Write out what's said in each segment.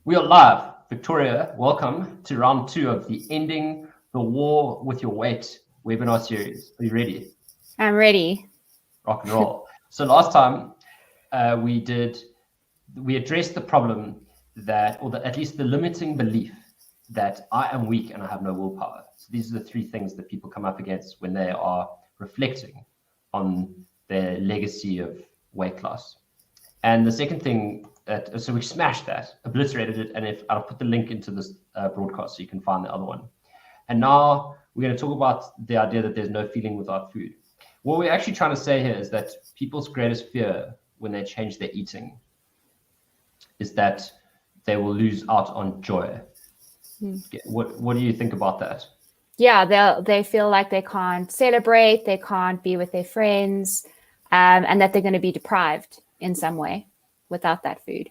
We are live. Victoria, welcome to round 2 of the Ending the War with Your Weight webinar series. Are you ready? I'm ready. Rock and roll. So last time we addressed the problem at least the limiting belief that I am weak and I have no willpower. So these are the 3 things that people come up against when they are reflecting on their legacy of weight loss. And the second thing, so we smashed that, obliterated it, and I'll put the link into this broadcast so you can find the other one. And now we're going to talk about the idea that there's no feeling without food. What we're actually trying to say here is that people's greatest fear when they change their eating is that they will lose out on joy. What do you think about that? Yeah, they feel like they can't celebrate, they can't be with their friends, and that they're going to be deprived in some way without that food.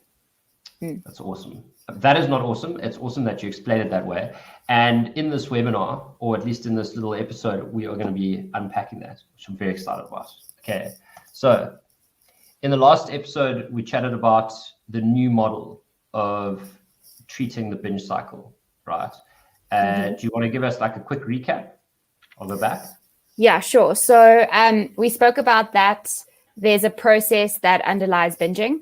That's awesome. That is not awesome. It's awesome that you explained it that way. And in this webinar, or at least in this little episode, we are going to be unpacking that, which I'm very excited about. Okay, so in the last episode, we chatted about the new model of treating the binge cycle, right? Do you want to give us like a quick recap? I'll go back. Yeah, sure. So we spoke about that. There's a process that underlies binging.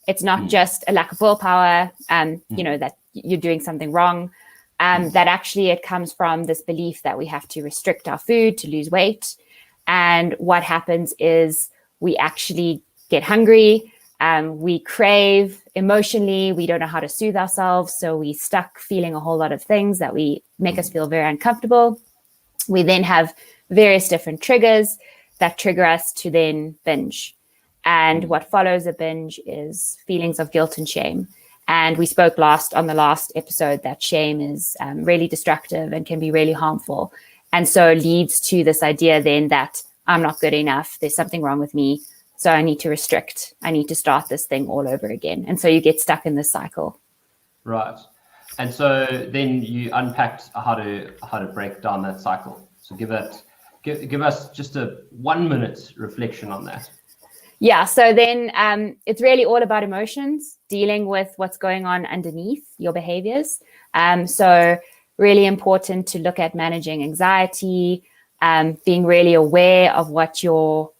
It's not just a lack of willpower, that you're doing something wrong. That actually it comes from this belief that we have to restrict our food to lose weight. And what happens is we actually get hungry. We crave emotionally. We don't know how to soothe ourselves. So we stuck feeling a whole lot of things that make us feel very uncomfortable. We then have various different triggers that trigger us to then binge. And what follows a binge is feelings of guilt and shame. And we spoke on the last episode that shame is really destructive and can be really harmful. And so it leads to this idea then that I'm not good enough. There's something wrong with me. So I need to restrict. I need to start this thing all over again. And so you get stuck in this cycle. Right. And so then you unpacked how to break down that cycle. So give us just a 1-minute reflection on that. Yeah, so then it's really all about emotions, dealing with what's going on underneath your behaviors. So really important to look at managing anxiety, being really aware of what your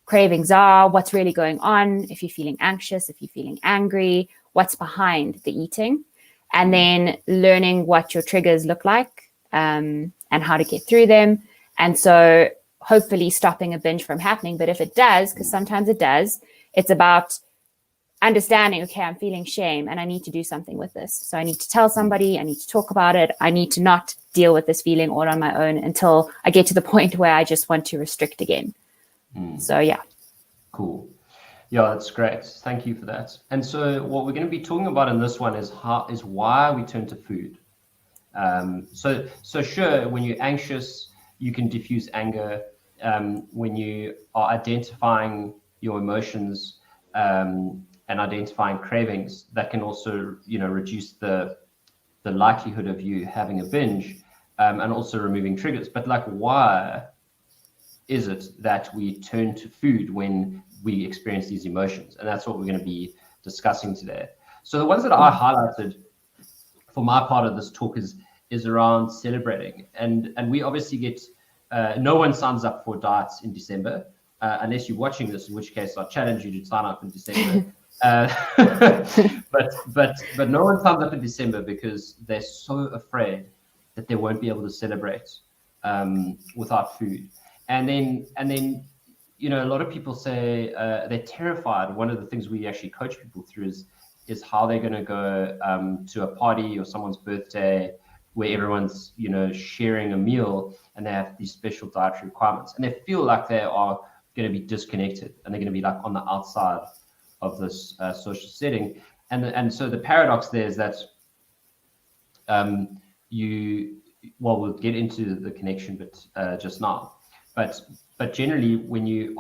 cravings are, what's really going on, if you're feeling anxious, if you're feeling angry, what's behind the eating, and then learning what your triggers look like and how to get through them. And so hopefully stopping a binge from happening. But if it does, because sometimes it does, it's about understanding, okay, I'm feeling shame and I need to do something with this. So I need to tell somebody, I need to talk about it. I need to not deal with this feeling all on my own until I get to the point where I just want to restrict again. So, yeah. Cool. Yeah, that's great. Thank you for that. And so what we're going to be talking about in this one is why we turn to food. So sure, when you're anxious, you can diffuse anger. When you are identifying your emotions and identifying cravings, that can also, reduce the likelihood of you having a binge and also removing triggers. But like, why is it that we turn to food when we experience these emotions? And that's what we're going to be discussing today. So the ones that I highlighted for my part of this talk is around celebrating. And we obviously get no one signs up for diets in December unless you're watching this, in which case I challenge you to sign up in December. But no one signs up in December because they're so afraid that they won't be able to celebrate without food. And then a lot of people say they're terrified. One of the things we actually coach people through is how they're going to go to a party or someone's birthday where everyone's sharing a meal and they have these special dietary requirements and they feel like they are going to be disconnected and they're going to be like on the outside of this social setting. And so the paradox there is that we'll get into the connection but just now. But generally, when you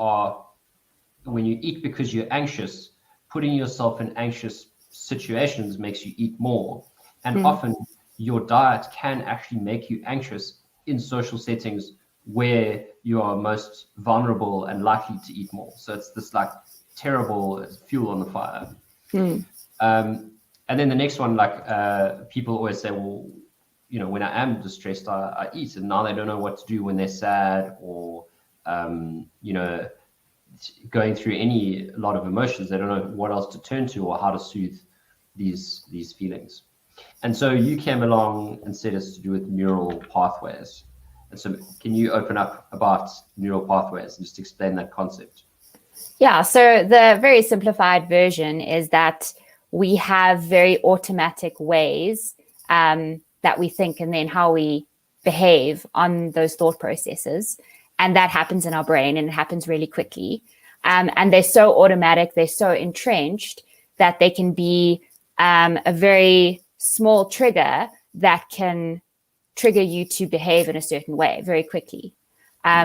eat because you're anxious, putting yourself in anxious situations makes you eat more. And often your diet can actually make you anxious in social settings where you are most vulnerable and likely to eat more. So it's this like terrible fuel on the fire. And then the next one, like people always say, well, you know, when I am distressed, I eat, and now they don't know what to do when they're sad or, you know, going through a lot of emotions. They don't know what else to turn to or how to soothe these feelings. And so you came along and said it's to do with neural pathways. And so can you open up about neural pathways and just explain that concept? Yeah, so the very simplified version is that we have very automatic ways that we think and then how we behave on those thought processes. And that happens in our brain, and it happens really quickly. And they're so automatic, they're so entrenched that they can be a very small trigger that can trigger you to behave in a certain way very quickly,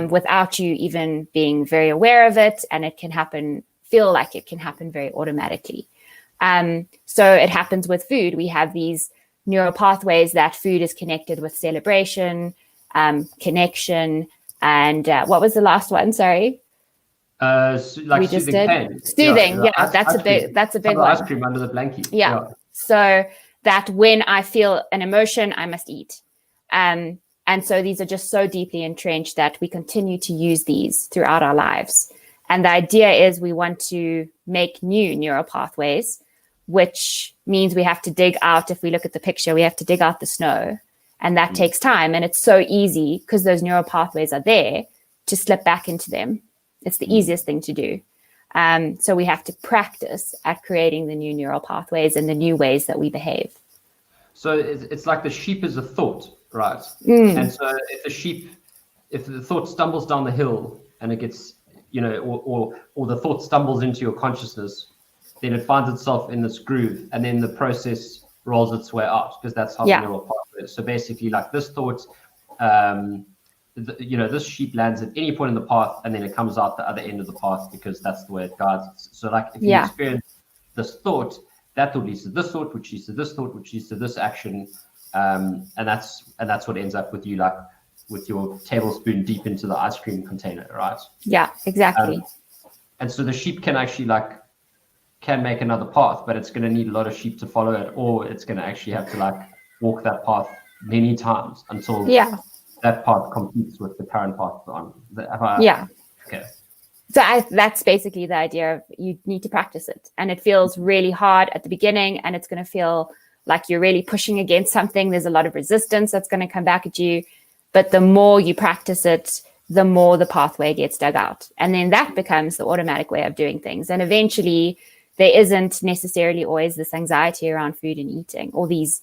without you even being very aware of it. And it can feel like it can happen very automatically. So it happens with food. We have these neural pathways that food is connected with celebration, connection, and what was the last one? Sorry. Like we just soothing did pain. soothing. Yeah, that's a big one. Ice cream under the blankie. Yeah. So that when I feel an emotion, I must eat. And so these are just so deeply entrenched that we continue to use these throughout our lives. And the idea is we want to make new neural pathways, which means we have to dig out. If we look at the picture, we have to dig out the snow, and that takes time. And it's so easy because those neural pathways are there to slip back into them. It's the easiest thing to do. So we have to practice at creating the new neural pathways and the new ways that we behave. So it's like the sheep is a thought, right? And so if the thought stumbles down the hill and it gets, you know, or the thought stumbles into your consciousness, then it finds itself in this groove, and then the process rolls its way out, because that's how the neural pathway is. So basically, like this thought, you know, this sheep lands at any point in the path, and then it comes out the other end of the path, because that's the way it guides it. So like if you experience this thought, that thought leads to this thought, which leads to this thought, which leads to this action, and that's what ends up with you, like with your tablespoon deep into the ice cream container, right? Yeah, exactly. And so the sheep can actually can make another path, but it's going to need a lot of sheep to follow it, or it's going to actually have to walk that path many times until that path competes with the current path on. Okay. So that's basically the idea of you need to practice it. And it feels really hard at the beginning, and it's going to feel like you're really pushing against something. There's a lot of resistance that's going to come back at you. But the more you practice it, the more the pathway gets dug out. And then that becomes the automatic way of doing things. And eventually there isn't necessarily always this anxiety around food and eating, or these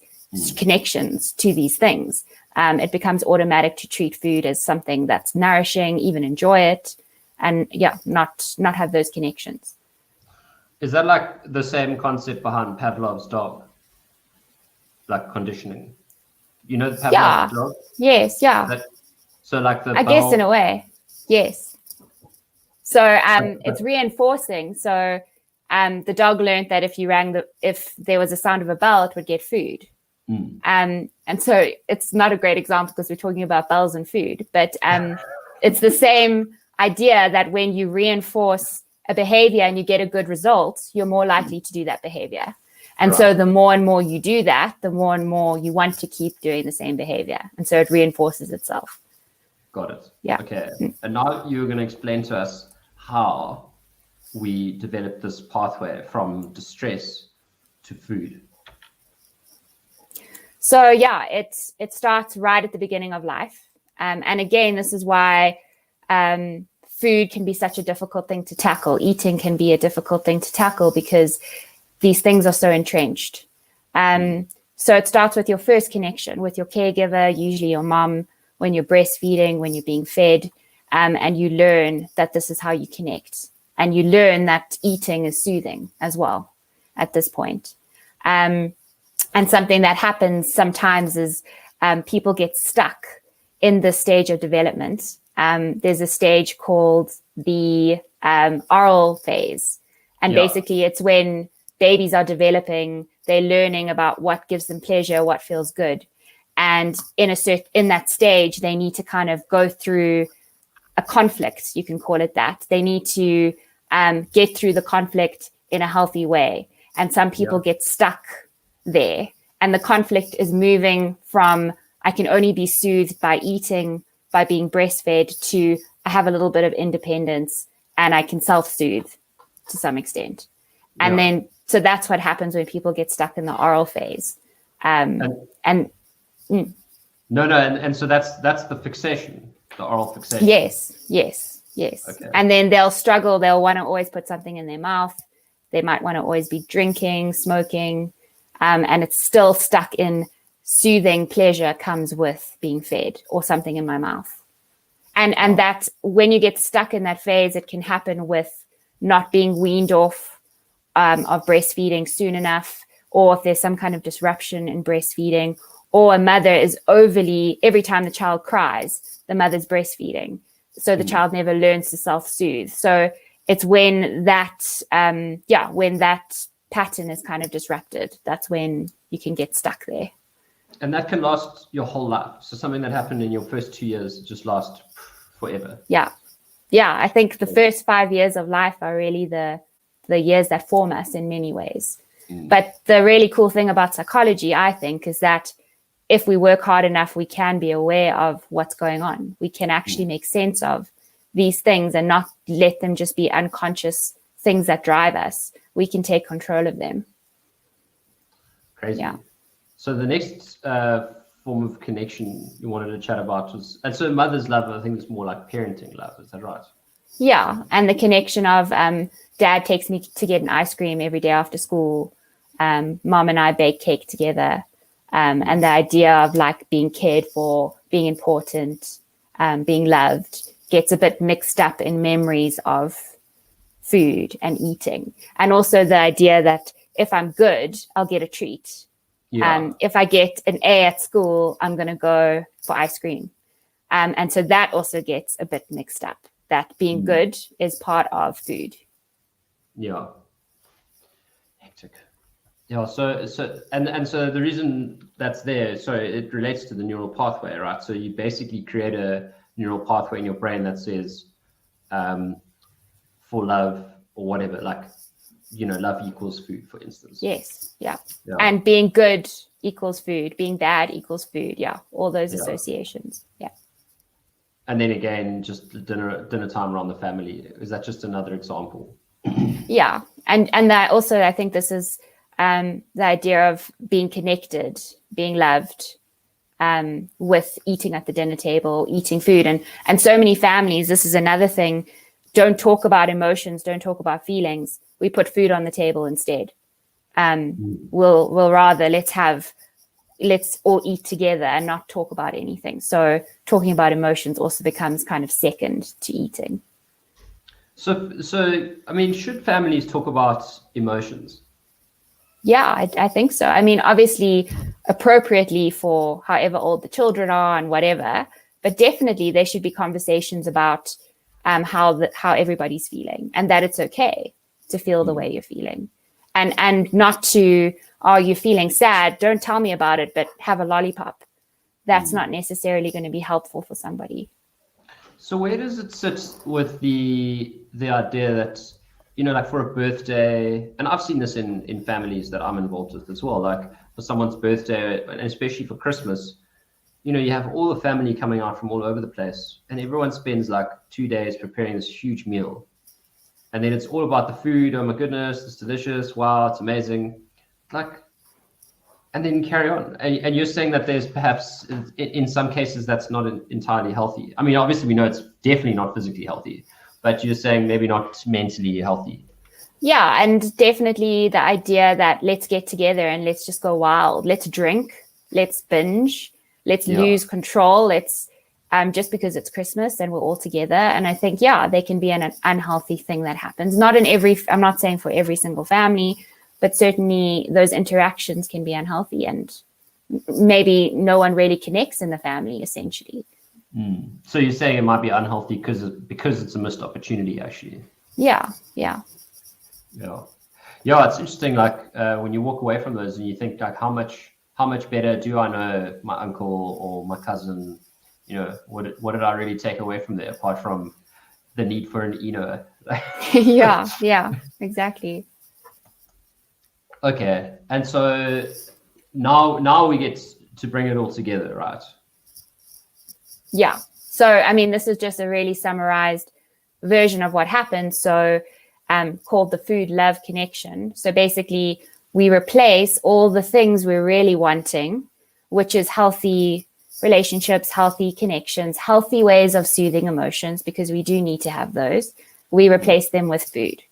connections to these things. It becomes automatic to treat food as something that's nourishing, even enjoy it, and not have those connections. Is that like the same concept behind Pavlov's dog, like conditioning? You know Pavlov's dog? Yes, yeah. So like I guess in a way, yes. So it's reinforcing. So the dog learned that if there was a sound of a bell, it would get food. And so it's not a great example because we're talking about bells and food, but it's the same idea that when you reinforce a behavior and you get a good result, you're more likely to do that behavior. And so the more and more you do that, the more and more you want to keep doing the same behavior. And so it reinforces itself. Got it. Yeah. Okay. And now you're going to explain to us how we develop this pathway from distress to food. So it starts right at the beginning of life. And again, this is why food can be such a difficult thing to tackle. Eating can be a difficult thing to tackle because these things are so entrenched. So it starts with your first connection with your caregiver, usually your mom, when you're breastfeeding, when you're being fed, and you learn that this is how you connect. And you learn that eating is soothing as well at this point. And something that happens sometimes is people get stuck in this stage of development. There's a stage called the oral phase. And basically it's when babies are developing, they're learning about what gives them pleasure, what feels good. And in that stage, they need to kind of go through a conflict, you can call it that. They need to get through the conflict in a healthy way. And some people get stuck there. And the conflict is moving from, I can only be soothed by eating, by being breastfed, to I have a little bit of independence and I can self-soothe to some extent. And then, so that's what happens when people get stuck in the oral phase. No, and so that's the fixation, the oral fixation. Yes. Okay. And then they'll struggle. They'll want to always put something in their mouth. They might want to always be drinking, smoking, and it's still stuck in soothing pleasure comes with being fed or something in my mouth. And that when you get stuck in that phase, it can happen with not being weaned off of breastfeeding soon enough, or if there's some kind of disruption in breastfeeding, or a mother is overly, every time the child cries, the mother's breastfeeding. So the child never learns to self-soothe. So it's when that, when that pattern is kind of disrupted, that's when you can get stuck there. And that can last your whole life. So something that happened in your first 2 years just lasts forever. Yeah. I think the first 5 years of life are really the years that form us in many ways. But the really cool thing about psychology, I think, is that if we work hard enough, we can be aware of what's going on. We can actually make sense of these things and not let them just be unconscious things that drive us. We can take control of them. Crazy. Yeah. So the next form of connection you wanted to chat about was, and so mother's love, I think, is more like parenting love. Is that right? Yeah. And the connection of dad takes me to get an ice cream every day after school. Mom and I bake cake together. And the idea of like being cared for, being important, being loved gets a bit mixed up in memories of food and eating. And also the idea that if I'm good, I'll get a treat. Yeah. If I get an A at school, I'm going to go for ice cream. And so that also gets a bit mixed up, that being good is part of food. Yeah. Hectic. Yeah, so the reason that's there, so it relates to the neural pathway, right? So you basically create a neural pathway in your brain that says, for love or whatever, like, love equals food, for instance. Yes, yeah. And being good equals food, being bad equals food, all those associations, And then again, just dinner time around the family. Is that just another example? Yeah, and that also, I think this is the idea of being connected, being loved, with eating at the dinner table, eating food. And so many families, this is another thing, don't talk about emotions, don't talk about feelings. We put food on the table instead. We'll rather, let's all eat together and not talk about anything. So talking about emotions also becomes kind of second to eating. So I mean, should families talk about emotions? Yeah, I think so. I mean, obviously, appropriately for however old the children are and whatever, but definitely there should be conversations about how everybody's feeling, and that it's okay to feel the way you're feeling, and not to, oh, you're feeling sad, don't tell me about it, but have a lollipop. That's not necessarily going to be helpful for somebody. So where does it sit with the idea that, like for a birthday, and I've seen this in families that I'm involved with as well, like for someone's birthday, and especially for Christmas, you have all the family coming out from all over the place, and everyone spends like 2 days preparing this huge meal. And then it's all about the food. Oh my goodness, it's delicious. Wow, it's amazing. And then carry on. And you're saying that there's perhaps, in some cases, that's not entirely healthy. I mean, obviously we know it's definitely not physically healthy, but you're saying maybe not mentally healthy. Yeah, and definitely the idea that let's get together and let's just go wild. Let's drink, let's binge, let's lose control. Let's just because it's Christmas and we're all together. And I think, there can be an unhealthy thing that happens. I'm not saying for every single family, but certainly those interactions can be unhealthy, and maybe no one really connects in the family, essentially. So you're saying it might be unhealthy because it's a missed opportunity, actually. Yeah. It's interesting. Like when you walk away from those and you think, like, how much better do I know my uncle or my cousin? What did I really take away from there apart from the need for an Eno? Yeah, exactly. Okay, and so now we get to bring it all together, right? Yeah. So, I mean, this is just a really summarized version of what happened. So, called the food love connection. So basically, we replace all the things we're really wanting, which is healthy relationships, healthy connections, healthy ways of soothing emotions, because we do need to have those. We replace them with food.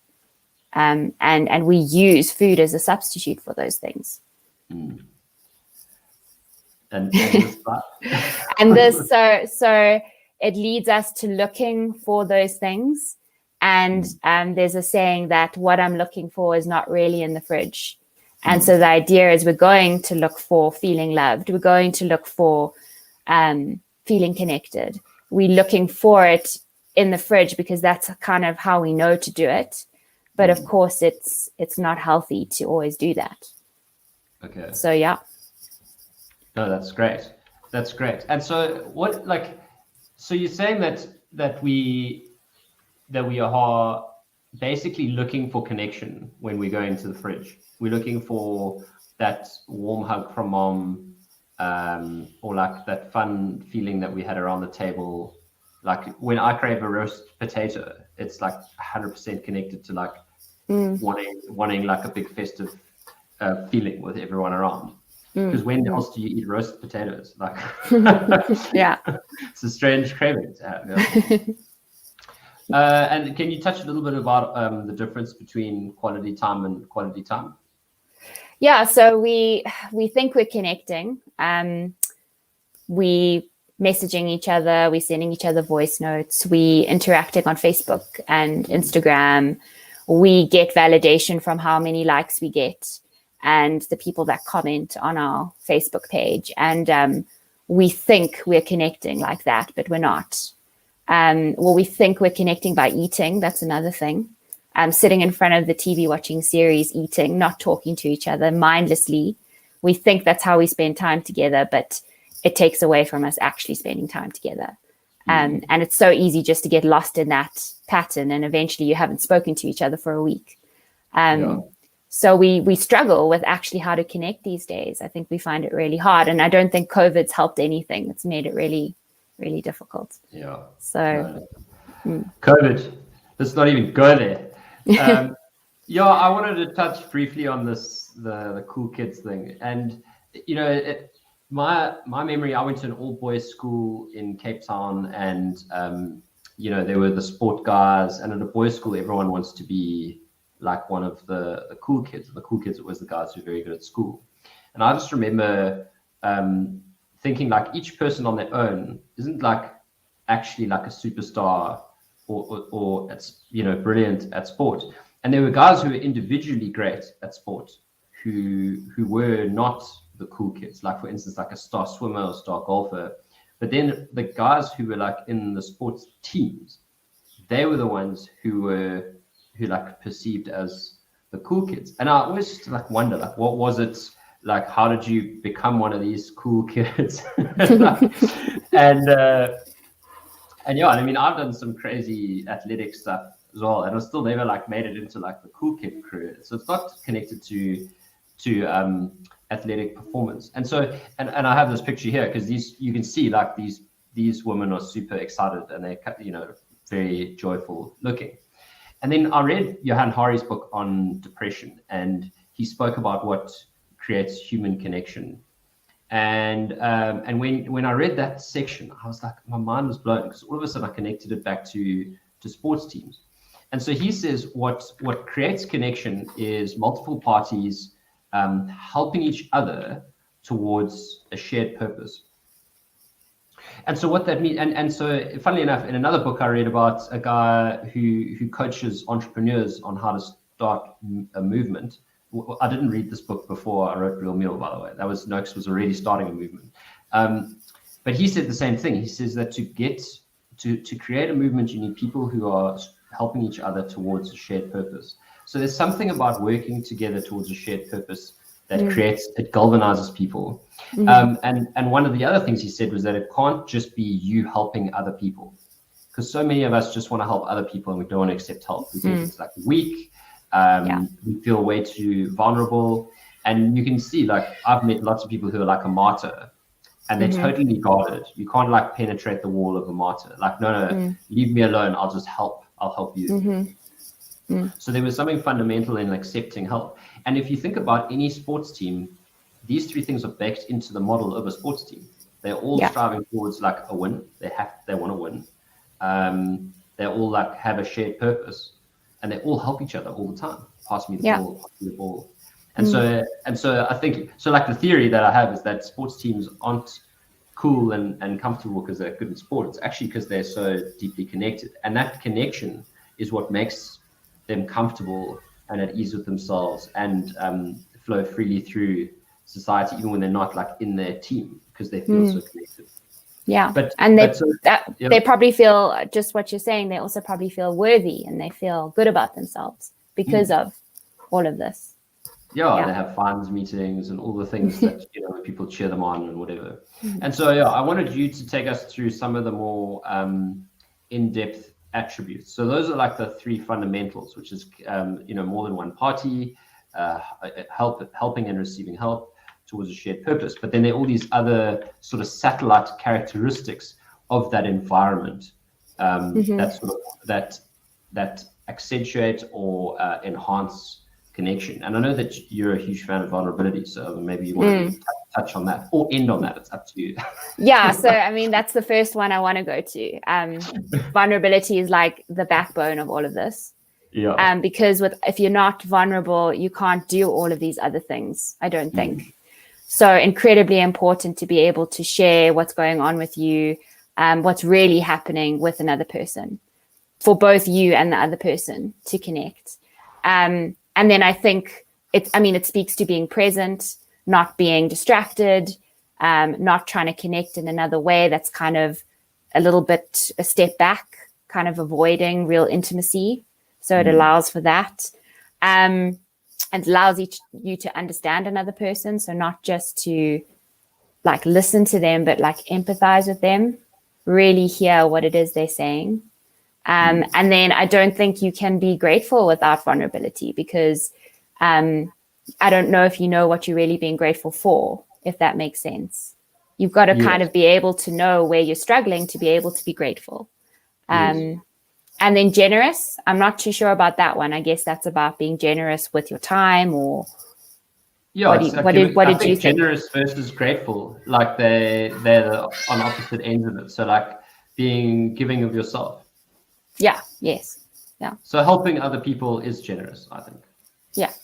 And we use food as a substitute for those things. Mm. And this and this, so it leads us to looking for those things. And there's a saying that what I'm looking for is not really in the fridge. And so the idea is we're going to look for feeling loved. We're going to look for feeling connected. We're looking for it in the fridge because that's kind of how we know to do it. But of course, it's not healthy to always do that. Okay. So, yeah. No, that's great. That's great. And so so you're saying that we are basically looking for connection when we go into the fridge. We're looking for that warm hug from mom, or like that fun feeling that we had around the table. Like when I crave a roast potato, it's like 100% connected to like wanting like a big festive feeling with everyone around. Because when else do you eat roast potatoes? Like, yeah, it's a strange craving to have. Yeah. And can you touch a little bit about the difference between quality time and quality time? Yeah, so we think we're connecting. We messaging each other, we sending each other voice notes, we interacting on Facebook and Instagram. We get validation from how many likes we get and the people that comment on our Facebook page. And we think we're connecting like that, but we're not. Well, we think we're connecting by eating. That's another thing. Sitting in front of the TV, watching series, eating, not talking to each other mindlessly. We think that's how we spend time together, but it takes away from us actually spending time together. And it's so easy just to get lost in that pattern. And eventually you haven't spoken to each other for a week. So we struggle with actually how to connect these days. I think we find it really hard. And I don't think COVID's helped anything. It's made it really, really difficult. Yeah. So COVID, let's not even go there. Yeah, I wanted to touch briefly on this, the cool kids thing. And, my memory, I went to an all-boys school in Cape Town, and, there were the sport guys. And at a boys' school, everyone wants to be like one of the cool kids. The cool kids, it was the guys who were very good at school. And I just remember thinking like each person on their own isn't like actually like a superstar or it's, brilliant at sport. And there were guys who were individually great at sport who were not the cool kids, like for instance, like a star swimmer or star golfer. But then the guys who were like in the sports teams, they were the ones who like perceived as the cool kids. And I always just like wonder, like, what was it like? How did you become one of these cool kids? And yeah, I mean, I've done some crazy athletic stuff as well, and I still never like made it into like the cool kid crew. So it's not connected to athletic performance. And so, and I have this picture here because you can see like these women are super excited and they're very joyful looking. And then I read Johan Hari's book on depression, and he spoke about what creates human connection. And when I read that section, I was like, my mind was blown because all of a sudden I connected it back to sports teams. And so he says what creates connection is multiple parties helping each other towards a shared purpose. And so what that means, and so funnily enough, in another book I read about a guy who coaches entrepreneurs on how to start a movement. I didn't read this book before I wrote Real Meal, by the way. That was Noakes was already starting a movement. But he said the same thing. He says that to create a movement, you need people who are helping each other towards a shared purpose. So there's something about working together towards a shared purpose that it galvanizes people. And one of the other things he said was that it can't just be you helping other people, because so many of us just want to help other people and we don't want to accept help. We think it's like weak. We feel way too vulnerable. And you can see, like, I've met lots of people who are like a martyr, and they're totally guarded. You can't like penetrate the wall of a martyr. Like, no, leave me alone. I'll just help. I'll help you. So there was something fundamental in accepting help. And if you think about any sports team, these three things are baked into the model of a sports team. They're all striving towards like a win. They want to win. They all like have a shared purpose, and they all help each other all the time. Pass me the ball, pass me the ball. And so I think, so like the theory that I have is that sports teams aren't cool and comfortable because they're good at sport. It's actually because they're so deeply connected. And that connection is what makes them comfortable and at ease with themselves and flow freely through society, even when they're not like in their team, because they feel so connected. Yeah, they probably feel, just what you're saying, they also probably feel worthy and they feel good about themselves because of all of this. Yeah, they have fans meetings and all the things that, people cheer them on and whatever. And so, I wanted you to take us through some of the more in-depth attributes. So those are like the three fundamentals, which is, more than one party, helping and receiving help towards a shared purpose. But then there are all these other sort of satellite characteristics of that environment that accentuate or enhance connection. And I know that you're a huge fan of vulnerability, so maybe you want to touch on that or end on that. It's up to you. Yeah, so I mean, that's the first one I want to go to. Vulnerability is like the backbone of all of this. Yeah. Because if you're not vulnerable, you can't do all of these other things, I don't think. So incredibly important to be able to share what's going on with you, what's really happening with another person, for both you and the other person to connect. And then I think it speaks to being present, not being distracted, not trying to connect in another way that's kind of a little bit a step back, kind of avoiding real intimacy. So it allows for that. And allows you to understand another person. So not just to like listen to them, but like empathize with them, really hear what it is they're saying. And then I don't think you can be grateful without vulnerability, because I don't know if you know what you're really being grateful for, if that makes sense. You've got to kind of be able to know where you're struggling to be able to be grateful. And then generous, I'm not too sure about that one. I guess that's about being generous with your time, or what did you think? Generous versus grateful, like they're on opposite ends of it. So like being giving of yourself. Yeah. Yes. Yeah. So helping other people is generous, I think. Yeah.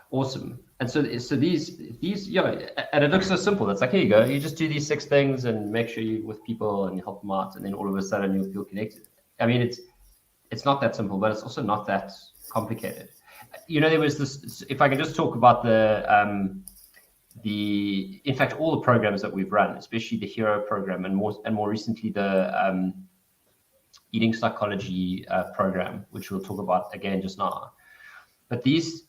Awesome. And so these, and it looks so simple. It's like, here you go. You just do these 6 things and make sure you're with people and you help them out, and then all of a sudden you'll feel connected. I mean, it's not that simple, but it's also not that complicated. There was this, if I can just talk about in fact, all the programs that we've run, especially the Hero program and more recently the Eating Psychology program, which we'll talk about again just now. But these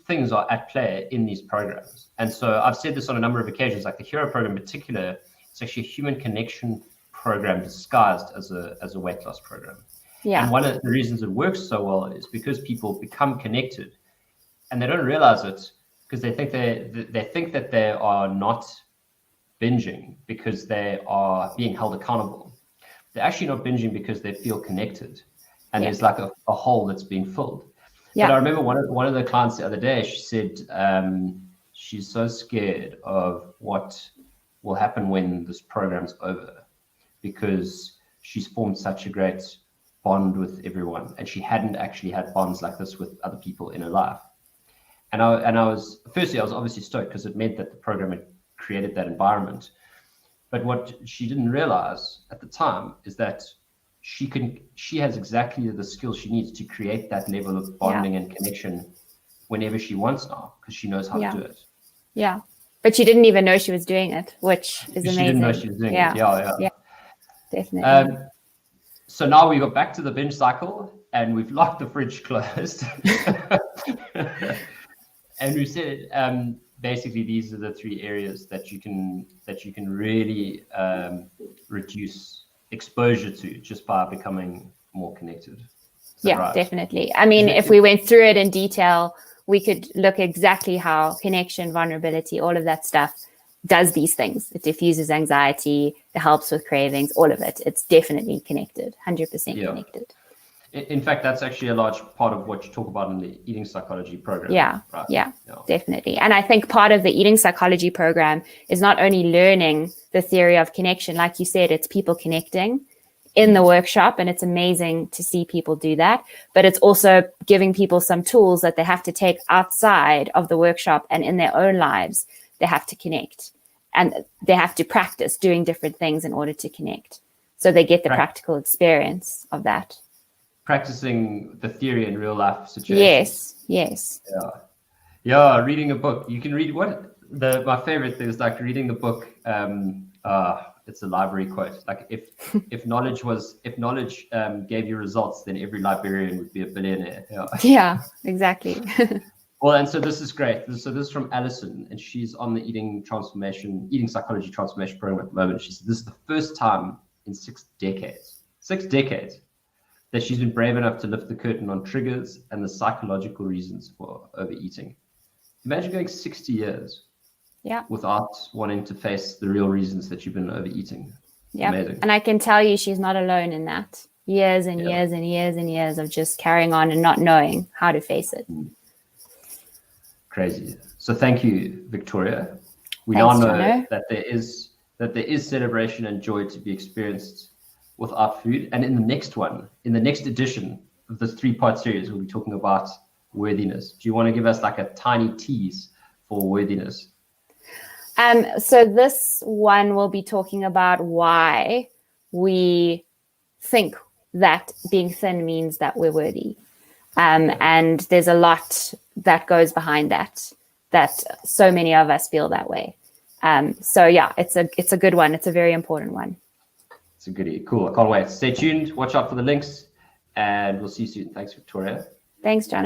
things are at play in these programs. And so I've said this on a number of occasions, like the Hero program in particular, it's actually a human connection program disguised as a weight loss program. Yeah. And one of the reasons it works so well is because people become connected and they don't realize it, because they think that they are not binging because they are being held accountable. They're actually not binging because they feel connected, and there's like a hole that's being filled. Yeah. But I remember one of the clients the other day, she said she's so scared of what will happen when this program's over, because she's formed such a great bond with everyone, and she hadn't actually had bonds like this with other people in her life. And I was obviously stoked, because it meant that the program had created that environment. But what she didn't realize at the time is that she has exactly the skills she needs to create that level of bonding and connection whenever she wants now, because she knows how to do it. Yeah. But she didn't even know she was doing it, which is amazing. She didn't know she was doing it. Yeah. Definitely. So now we got back to the binge cycle, and we've locked the fridge closed. And we said, basically, these are the 3 areas that you can really reduce exposure to just by becoming more connected. Yeah, right? Definitely. I mean, if we went through it in detail, we could look exactly how connection, vulnerability, all of that stuff does these things. It diffuses anxiety, it helps with cravings, all of it. It's definitely connected, 100% connected. In fact, that's actually a large part of what you talk about in the eating psychology program. Yeah, right? yeah, definitely. And I think part of the eating psychology program is not only learning the theory of connection, like you said, it's people connecting in the workshop, and it's amazing to see people do that, but it's also giving people some tools that they have to take outside of the workshop and in their own lives. They have to connect, and they have to practice doing different things in order to connect. So they get the practical experience of that. Practicing the theory in real life situations. Yes. Yeah, reading a book. You can read my favorite thing is like reading the book. It's a library quote. Like if knowledge gave you results, then every librarian would be a billionaire. Yeah, exactly. Well, and so this is great. So this is from Alison, and she's on the eating psychology transformation program at the moment. She said this is the first time in 6 decades that she's been brave enough to lift the curtain on triggers and the psychological reasons for overeating. Imagine going 60 years without wanting to face the real reasons that you've been overeating. Yeah, amazing. And I can tell you she's not alone in that. Years and years and years and years of just carrying on and not knowing how to face it. Crazy. So thank you, Victoria. We Thanks, now know Jonno. that there is celebration and joy to be experienced without food. And in the next edition of this 3-part series, we'll be talking about worthiness. Do you want to give us like a tiny tease for worthiness? So this one will be talking about why we think that being thin means that we're worthy. And there's a lot that goes behind that so many of us feel that way. So yeah, it's a good one. It's a very important one. It's a goodie. Cool. I can't wait. Stay tuned. Watch out for the links, and we'll see you soon. Thanks, Victoria. Thanks, Jonno.